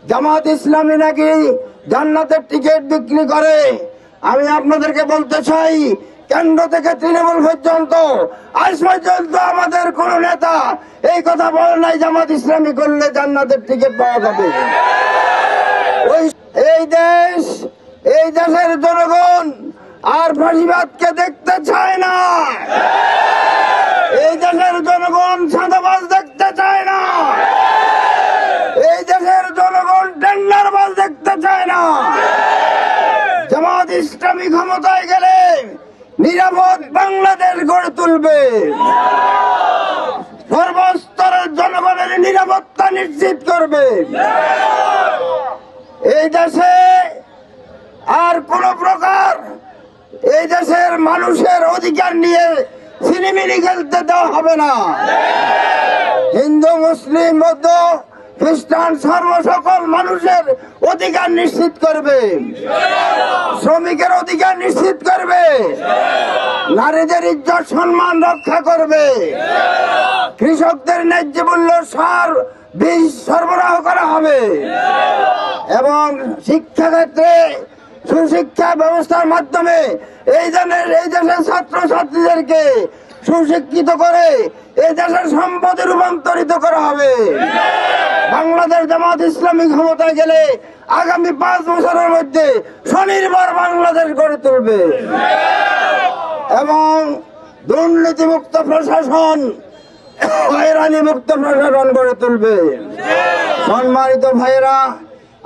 জামাত ইসলামী নাকি জান্নাতের টিকিট বিক্রি করে। আমি আপনাদেরকে বলতে চাই, কেন্দ্র থেকে তৃণমূল পর্যন্ত আজ পর্যন্ত আমাদের কোন নেতা এই কথা বলে নাই জামাত ইসলামী করলে জান্নাতের টিকিট পাওয়া যাবে। এই দেশের জনগণ আর ফাঁসিবাদকে দেখতে চায় না। এই দেশের জনগণ চাঁদাবাজ দেখতে চায় না। এই দেশের জনগণ টেন্ডারবাজ দেখতে চায় না। জামাত ইসলামী ক্ষমতায় গেলে নিরাপদ বাংলাদেশ গড়ে তুলবে, সর্বস্তরের জনগণের নিরাপত্তা নিশ্চিত করবে। এই দেশে আর কোন প্রকার এই দেশের মানুষের অধিকার নিয়ে ছিনিমিনি খেলতে দেওয়া হবে না। হিন্দু, মুসলিম, বৌদ্ধ, খ্রিস্টান সকল মানুষের অধিকার নিশ্চিত করবে, শ্রমিকের অধিকার নিশ্চিত করবে, নারীদের ইজ্জত সম্মান রক্ষা করবে, কৃষকদের ন্যায্য মূল্য সার বীজ সরবরাহ করা হবে এবং শিক্ষাক্ষেত্রে সুশিক্ষা ব্যবস্থার মাধ্যমে এই দেশের ছাত্র ছাত্রীদেরকে সুশিক্ষিত করে এই দেশের সম্পদে রূপান্তরিত করা হবে। বাংলাদেশ জামাত ইসলামী ক্ষমতায় গেলে আগামী 5 বছরের মধ্যে স্বনির্ভর বাংলাদেশ গড়ে তুলবে এবং দুর্নীতিমুক্ত প্রশাসন, হয়রানি মুক্ত প্রশাসন গড়ে তুলবে। সম্মানিত ভাইয়েরা,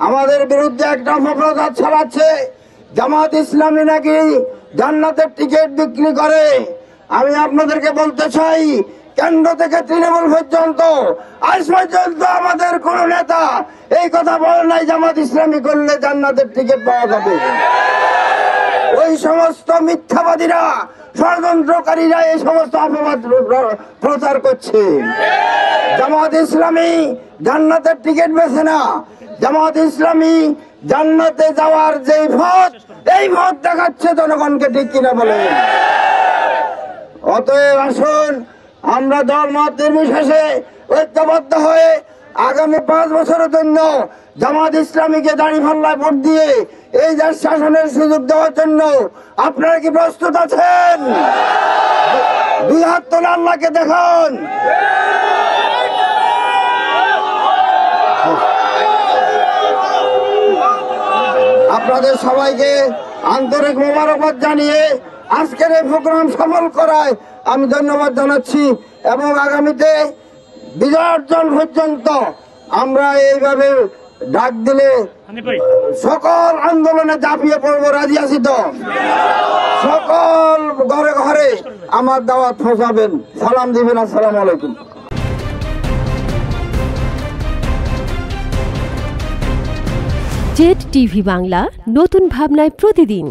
আমাদের বিরুদ্ধে একটা অপপ্রচার চালাচ্ছে জামাত ইসলামী নাকি জান্নাতের টিকিট বিক্রি করে। আমি আপনাদেরকে বলতে চাই, কেন্দ্র থেকে তৃণমূল পর্যন্ত আজ পর্যন্ত আমাদের কোন নেতা এই কথা বলে নাই জামাত ইসলামী করলে জান্নাতের টিকিট পাওয়া যাবে। ওই সমস্ত মিথ্যাবাদীরা, ষড়যন্ত্রকারীরা এই সমস্ত অপবাদ প্রচার করছে। জামাত ইসলামী জান্নাতের টিকিট বেছে না, জামাত ইসলামী জান্নাতে যাওয়ার যে পথ, এই পথ দেখাচ্ছে জনগণকে, ঠিক কিনা বলে। অতএব আসুন আমরা দল মত নির্বিশেষে ঐক্যবদ্ধ হয়ে আগামী 5 বছরের জন্য জামাত ইসলামীকে দাঁড়িপাল্লায় ভোট দিয়ে এই দেশ শাসনের সুযোগ দেওয়ার জন্য আপনারা কি প্রস্তুত আছেন? 2 হাত তোলে আল্লাহকে দেখান। আপনাদের সবাইকে আন্তরিক মোবারকবাদ জানিয়ে আজকের এই প্রোগ্রাম সফল করায় আমি ধন্যবাদ জানাচ্ছি এবং আগামীতে বিজয় অর্জন পর্যন্ত আমরা এইভাবে ডাক দিলে সকল আন্দোলনে ঝাঁপিয়ে পড়বো। রাজি আছি তো? সকল ঘরে ঘরে আমার দাওয়াত পৌঁছাবেন, সালাম দিবেন। আসসালামু আলাইকুম। জেড টিভি বাংলা, নতুন ভাবনায় প্রতিদিন।